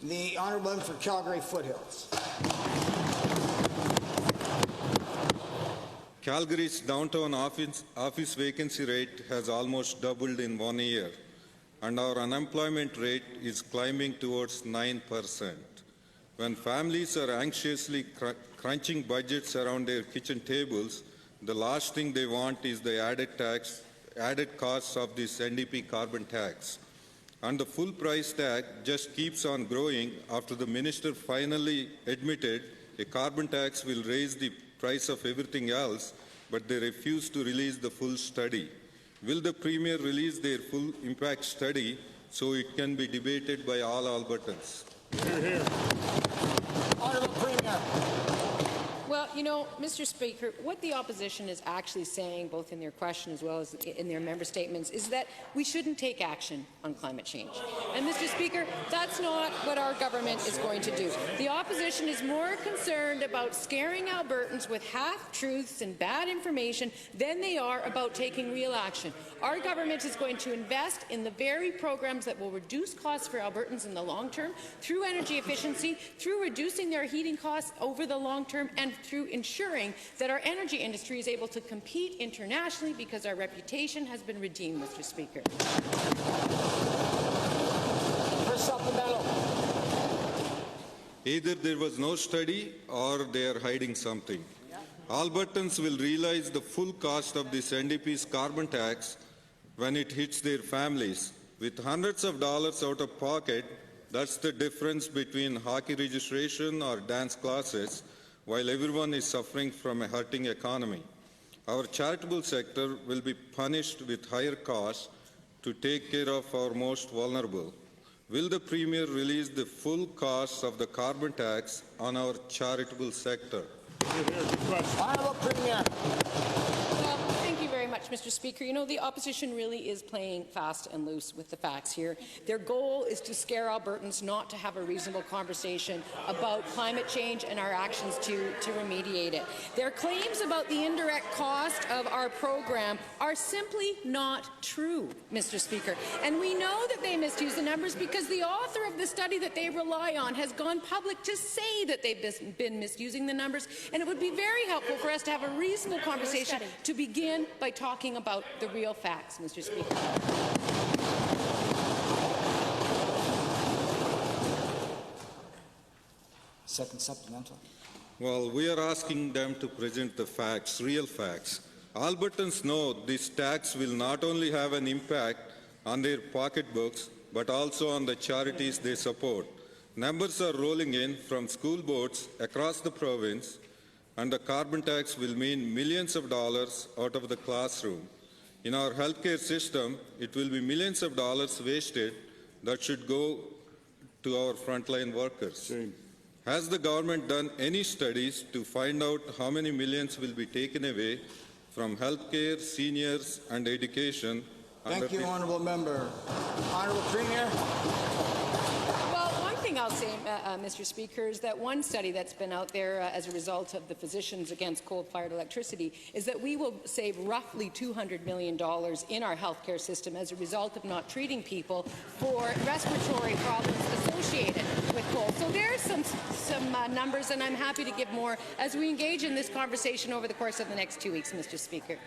The honourable member for Calgary Foothills. Calgary's downtown office vacancy rate has almost doubled in 1 year, and our unemployment rate is climbing towards 9%. When families are anxiously crunching budgets around their kitchen tables, the last thing they want is the added costs of this NDP carbon tax. And the full price tag just keeps on growing after the minister finally admitted a carbon tax will raise the price of everything else, but they refuse to release the full study. Will the Premier release their full impact study so it can be debated by all Albertans? Hear, hear. Honourable Premier. Well, you know, Mr. Speaker, what the opposition is actually saying, both in their question as well as in their member statements, is that we shouldn't take action on climate change. And, Mr. Speaker, that's not what our government is going to do. The opposition is more concerned about scaring Albertans with half-truths and bad information than they are about taking real action. Our government is going to invest in the very programs that will reduce costs for Albertans in the long term, through energy efficiency, through reducing their heating costs over the long term, and through ensuring that our energy industry is able to compete internationally, because our reputation has been redeemed, Mr. Speaker. For supplemental. Either there was no study or they are hiding something. Albertans will realize the full cost of this NDP's carbon tax when it hits their families. With hundreds of dollars out of pocket, that's the difference between hockey registration or dance classes, while everyone is suffering from a hurting economy. Our charitable sector will be punished with higher costs to take care of our most vulnerable. Will the Premier release the full costs of the carbon tax on our charitable sector? Honourable Premier. Well, thank you very much, Mr. Speaker. You know, the opposition really is playing fast and loose with the facts here. Their goal is to scare Albertans not to have a reasonable conversation about climate change and our actions to remediate it. Their claims about the indirect cost of our program are simply not true, Mr. Speaker. And we know that they misuse the numbers because the author of the study that they rely on has gone public to say that they've been misusing the numbers. And it would be very helpful for us to have a reasonable conversation to begin by talking about the real facts, Mr. Speaker. Second supplemental. Well, we are asking them to present the facts, real facts. Albertans know this tax will not only have an impact on their pocketbooks, but also on the charities they support. Numbers are rolling in from school boards across the province, and the carbon tax will mean millions of dollars out of the classroom. In our healthcare system, it will be millions of dollars wasted that should go to our frontline workers. Shame. Has the government done any studies to find out how many millions will be taken away from healthcare, seniors, and education? Thank you, honourable member. Honourable Premier. I'll say, Mr. Speaker, is that one study that's been out there as a result of the Physicians Against Coal-Fired Electricity is that we will save roughly $200 million in our healthcare system as a result of not treating people for respiratory problems associated with coal. So there's some numbers, and I'm happy to give more as we engage in this conversation over the course of the next 2 weeks, Mr. Speaker.